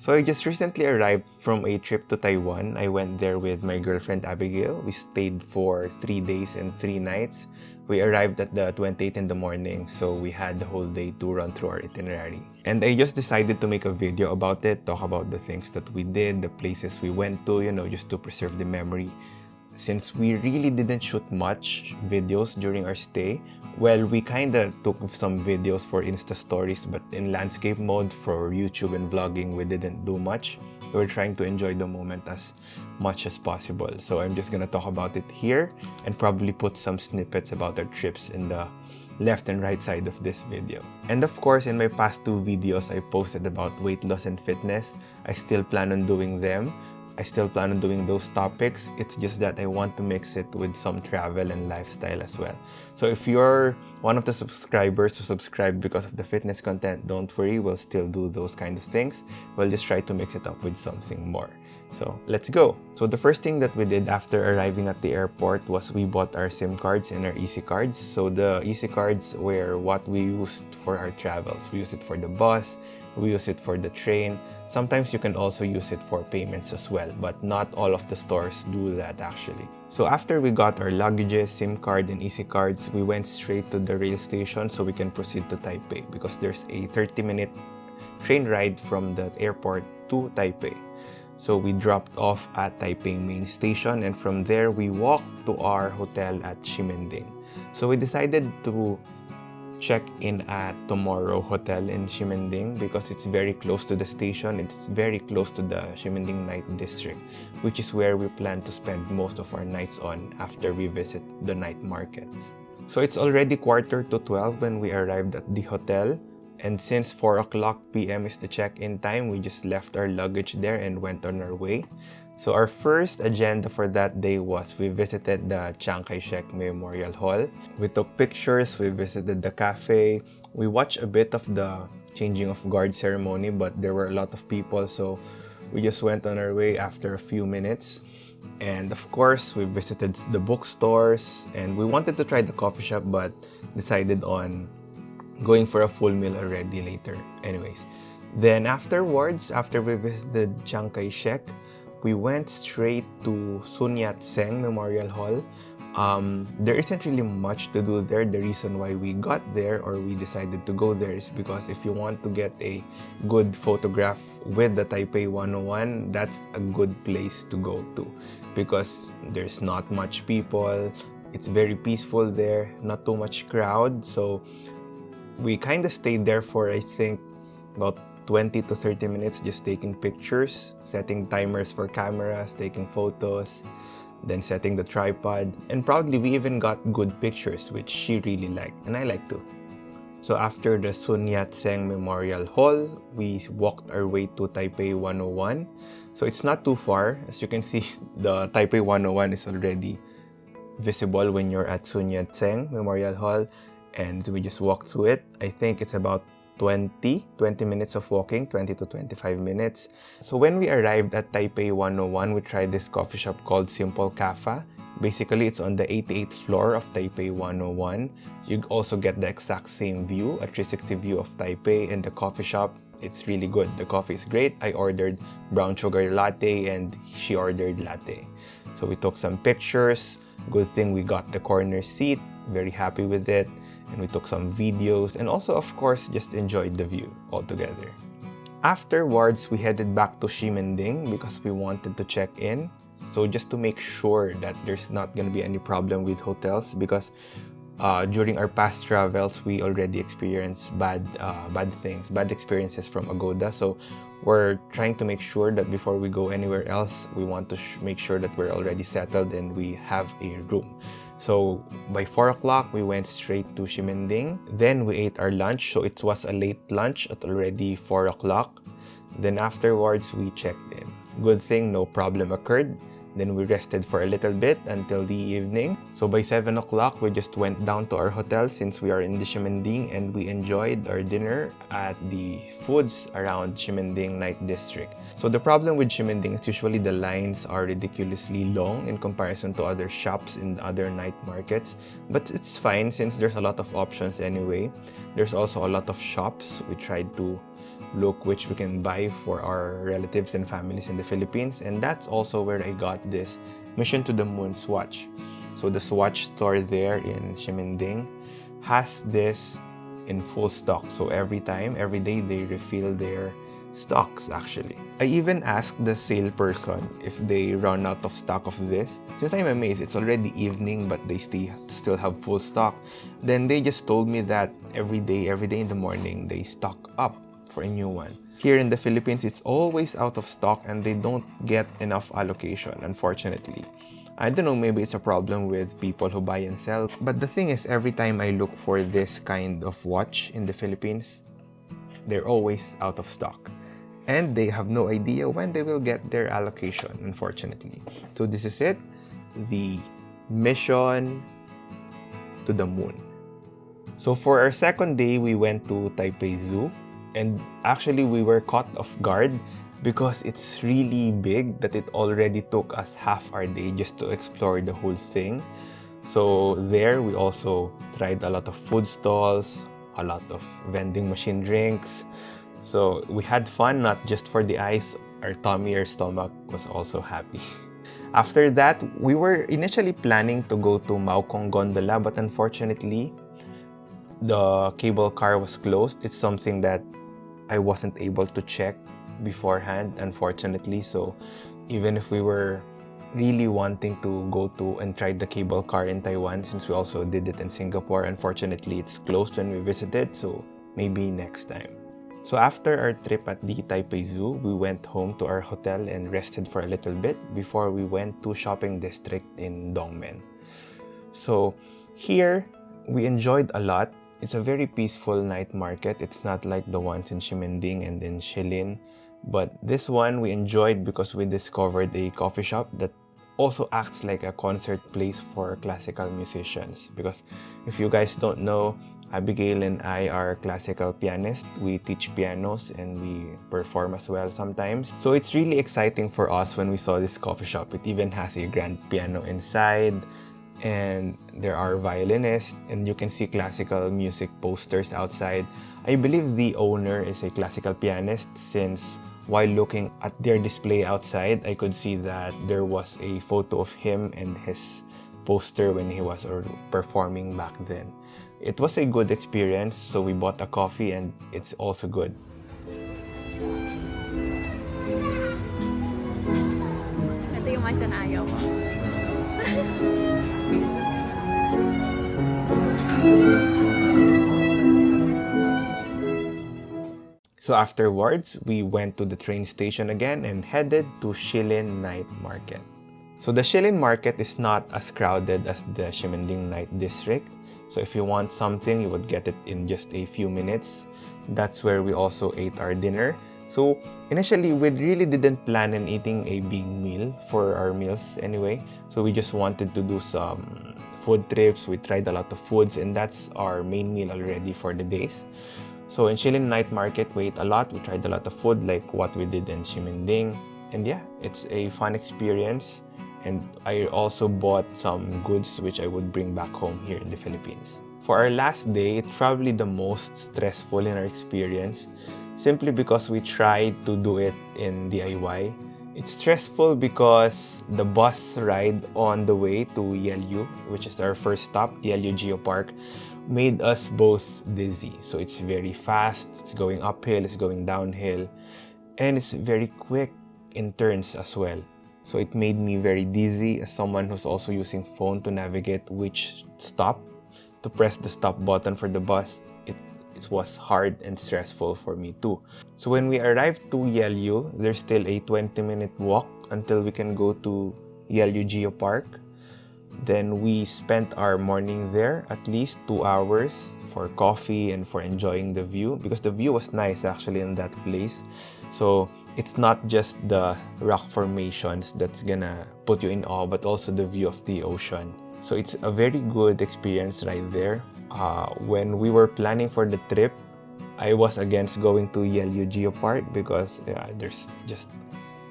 So I just recently arrived from a trip to Taiwan. I went there with my girlfriend Abigail. We stayed for 3 days and 3 nights. We arrived at the 28th in the morning, so we had the whole day to run through our itinerary. And I just decided to make a video about it, talk about the things that we did, the places we went to, just to preserve the memory. Since we really didn't shoot much videos during our stay, well, we kinda took some videos for Insta stories, but in landscape mode for YouTube and vlogging, we didn't do much. We were trying to enjoy the moment as much as possible. So I'm just gonna talk about it here and probably put some snippets about our trips in the left and right side of this video. And of course, in my past 2 videos, I posted about weight loss and fitness. I still plan on doing them. I still plan on doing those topics. It's just that I want to mix it with some travel and lifestyle as well. So if you're one of the subscribers who subscribe because of the fitness content, don't worry, we'll still do those kind of things. We'll just try to mix it up with something more. So let's go. So the first thing that we did after arriving at the airport was we bought our SIM cards and our easy cards. So the easy cards were what we used for our travels. We used it for the bus, we use it for the train. Sometimes you can also use it for payments as well, but not all of the stores do that actually. So after we got our luggages, SIM card, and easy cards, we went straight to the rail station so we can proceed to Taipei because there's a 30-minute train ride from the airport to Taipei. So we dropped off at Taipei main station, and from there we walked to our hotel at Ximending. So we decided to check in at Tomorrow Hotel in Ximending because it's very close to the station. It's very close to the Ximending Night District, which is where we plan to spend most of our nights on after we visit the night markets. So it's already 11:45 when we arrived at the hotel, and since 4:00 p.m. is the check-in time, we just left our luggage there and went on our way. So our first agenda for that day was we visited the Chiang Kai-shek Memorial Hall. We took pictures, we visited the cafe. We watched a bit of the changing of guard ceremony, but there were a lot of people, so we just went on our way after a few minutes. And of course, we visited the bookstores, and we wanted to try the coffee shop, but decided on going for a full meal already later. Anyways, then afterwards, after we visited Chiang Kai-shek, we went straight to Yat-sen Memorial Hall. There isn't really much to do there. The reason why we got there or we decided to go there is because if you want to get a good photograph with the Taipei 101, that's a good place to go to because there's not much people. It's very peaceful there, not too much crowd. So we kind of stayed there for, I think, about 20 to 30 minutes just taking pictures, setting timers for cameras, taking photos, then setting the tripod. And proudly, we even got good pictures, which she really liked, and I like too. So after the Sun Yat-sen Memorial Hall, we walked our way to Taipei 101. So it's not too far. As you can see, the Taipei 101 is already visible when you're at Sun Yat-sen Memorial Hall. And we just walked through it. I think it's about 20 minutes of walking, 20 to 25 minutes. So when we arrived at Taipei 101, we tried this coffee shop called Simple Kaffa. Basically, it's on the 88th floor of Taipei 101. You also get the exact same view, a 360 view of Taipei, and the coffee shop. It's really good. The coffee is great. I ordered brown sugar latte and she ordered latte. So we took some pictures. Good thing we got the corner seat. Very happy with it. And we took some videos and also, of course, just enjoyed the view altogether. Afterwards, we headed back to Ximending because we wanted to check in. So just to make sure that there's not going to be any problem with hotels because during our past travels, we already experienced bad experiences from Agoda. So we're trying to make sure that before we go anywhere else, we want to make sure that we're already settled and we have a room. So by 4:00, we went straight to Ximending. Then we ate our lunch. So it was a late lunch at already 4:00. Then afterwards, we checked in. Good thing no problem occurred. Then we rested for a little bit until the evening. So by 7:00, we just went down to our hotel since we are in the Ximending, and we enjoyed our dinner at the foods around Ximending Night District. So the problem with Ximending is usually the lines are ridiculously long in comparison to other shops in other night markets. But it's fine since there's a lot of options anyway. There's also a lot of shops. We tried to look which we can buy for our relatives and families in the Philippines. And that's also where I got this Mission to the Moon swatch. So the swatch store there in Ximending has this in full stock. So every day they refill their stocks actually. I even asked the salesperson if they run out of stock of this. Since I'm amazed, it's already evening but they still have full stock. Then they just told me that every day in the morning they stock up for a new one. Here in the Philippines, it's always out of stock and they don't get enough allocation, unfortunately. I don't know, maybe it's a problem with people who buy and sell. But the thing is, every time I look for this kind of watch in the Philippines, they're always out of stock. And they have no idea when they will get their allocation, unfortunately. So this is it, the Mission to the Moon. So for our second day, we went to Taipei Zoo. And actually, we were caught off guard because it's really big that it already took us half our day just to explore the whole thing. So there, we also tried a lot of food stalls, a lot of vending machine drinks. So we had fun, not just for the eyes, our tummy or stomach was also happy. After that, we were initially planning to go to Maokong Gondola, but unfortunately, the cable car was closed. It's something that I wasn't able to check beforehand, unfortunately. So even if we were really wanting to go to and try the cable car in Taiwan, since we also did it in Singapore, unfortunately it's closed when we visited, so maybe next time. So after our trip at the Taipei Zoo, we went home to our hotel and rested for a little bit before we went to shopping district in Dongmen. So here, we enjoyed a lot. It's a very peaceful night market. It's not like the ones in Ximending and in Shilin. But this one we enjoyed because we discovered a coffee shop that also acts like a concert place for classical musicians. Because if you guys don't know, Abigail and I are classical pianists. We teach pianos and we perform as well sometimes. So it's really exciting for us when we saw this coffee shop. It even has a grand piano inside. And there are violinists, and you can see classical music posters outside. I believe the owner is a classical pianist, since while looking at their display outside, I could see that there was a photo of him and his poster when he was performing back then. It was a good experience, so we bought a coffee and it's also good. Ito yung matcha na ayaw mo. So afterwards, we went to the train station again and headed to Shilin Night Market. So the Shilin Market is not as crowded as the Ximending Night District. So if you want something, you would get it in just a few minutes. That's where we also ate our dinner. So initially, we really didn't plan on eating a big meal for our meals anyway. So we just wanted to do some food trips. We tried a lot of foods, and that's our main meal already for the days. So in Shilin Night Market, we ate a lot. We tried a lot of food like what we did in Ximending. And yeah, it's a fun experience. And I also bought some goods which I would bring back home here in the Philippines. For our last day, it's probably the most stressful in our experience, simply because we tried to do it in DIY. It's stressful because the bus ride on the way to Yehliu, which is our first stop, Yehliu Geopark, made us both dizzy. So it's very fast, it's going uphill, it's going downhill, and it's very quick in turns as well. So it made me very dizzy as someone who's also using phone to navigate which stop to press the stop button for the bus. It was hard and stressful for me too. So when we arrived to Yehliu, there's still a 20-minute walk until we can go to Yehliu Geopark. Then we spent our morning there, at least 2 hours, for coffee and for enjoying the view, because the view was nice actually in that place. So it's not just the rock formations that's gonna put you in awe, but also the view of the ocean. So it's a very good experience right there. When we were planning for the trip, I was against going to Yehliu Geopark because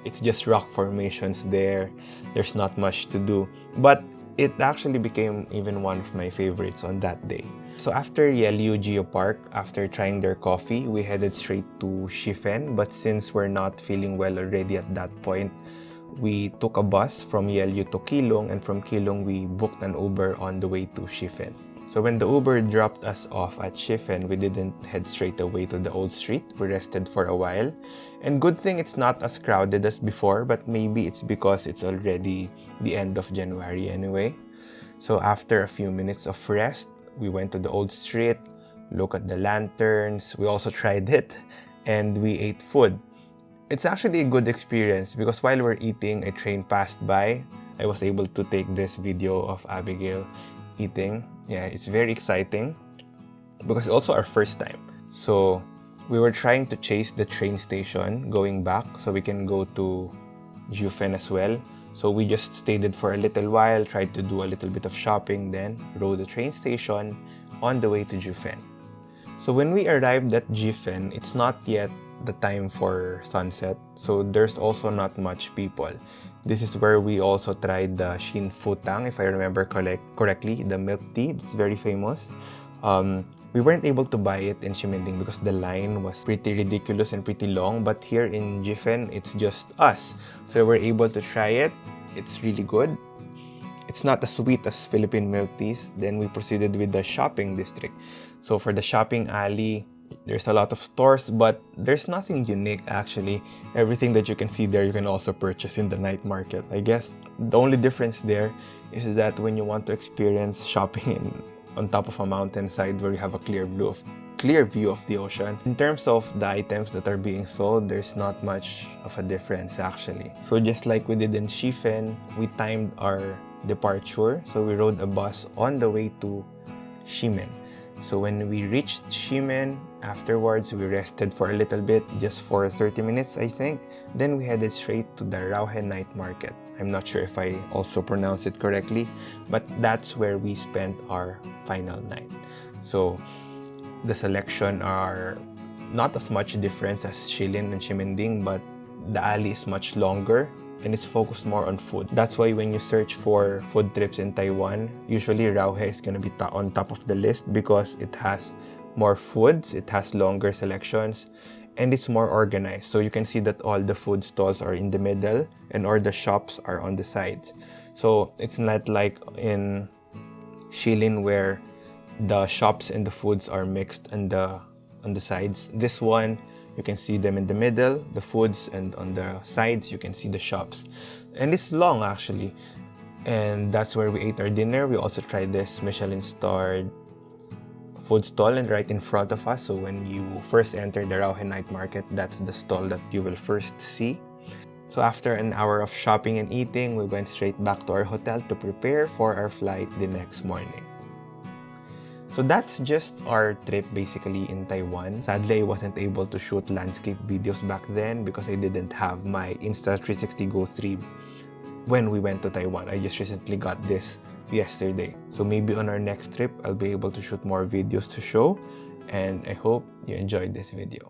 it's just rock formations there. There's not much to do. But it actually became even one of my favorites on that day. So after Yehliu Geopark, after trying their coffee, we headed straight to Shifen. But since we're not feeling well already at that point, we took a bus from Yehliu to Keelung, and from Keelung we booked an Uber on the way to Shifen. So when the Uber dropped us off at Shifen, we didn't head straight away to the old street. We rested for a while. And good thing it's not as crowded as before, but maybe it's because it's already the end of January anyway. So after a few minutes of rest, we went to the old street, look at the lanterns, we also tried it, and we ate food. It's actually a good experience because while we're eating, a train passed by. I was able to take this video of Abigail eating. Yeah, it's very exciting because it's also our first time. So we were trying to chase the train station going back so we can go to Jiufen as well. So we just stayed it for a little while, tried to do a little bit of shopping, then rode the train station on the way to Jiufen. So when we arrived at Jiufen, it's not yet the time for sunset, so there's also not much people. This is where we also tried the Shin Futang, if I remember correctly, the milk tea. It's very famous. We weren't able to buy it in Ximending because the line was pretty ridiculous and pretty long, but here in Jiufen, it's just us. So we're able to try it. It's really good. It's not as sweet as Philippine milk teas. Then we proceeded with the shopping district. So for the shopping alley, there's a lot of stores, but there's nothing unique actually. Everything that you can see there, you can also purchase in the night market. I guess the only difference there is that when you want to experience shopping on top of a mountainside where you have a clear view of the ocean. In terms of the items that are being sold, there's not much of a difference actually. So just like we did in Shifen, we timed our departure. So we rode a bus on the way to Ximen. So when we reached Ximen, afterwards we rested for a little bit, just for 30 minutes I think. Then we headed straight to the Raohe night market. I'm not sure if I also pronounced it correctly, but that's where we spent our final night. So the selection are not as much difference as Shilin and Ximending, but the alley is much longer and it's focused more on food. That's why when you search for food trips in Taiwan, usually Raohe is going to be on top of the list because it has more foods, it has longer selections, and it's more organized. So you can see that all the food stalls are in the middle and all the shops are on the sides. So it's not like in Shilin where the shops and the foods are mixed on the sides. This one, you can see them in the middle, the foods, and on the sides you can see the shops. And it's long actually. And that's where we ate our dinner. We also tried this Michelin-starred food stall and right in front of us. So when you first enter the Raohe night market, that's the stall that you will first see. So after an hour of shopping and eating, we went straight back to our hotel to prepare for our flight the next morning. So that's just our trip basically in Taiwan. Sadly, I wasn't able to shoot landscape videos back then because I didn't have my Insta360 Go 3 when we went to Taiwan. I just recently got this yesterday. So maybe on our next trip, I'll be able to shoot more videos to show. And I hope you enjoyed this video.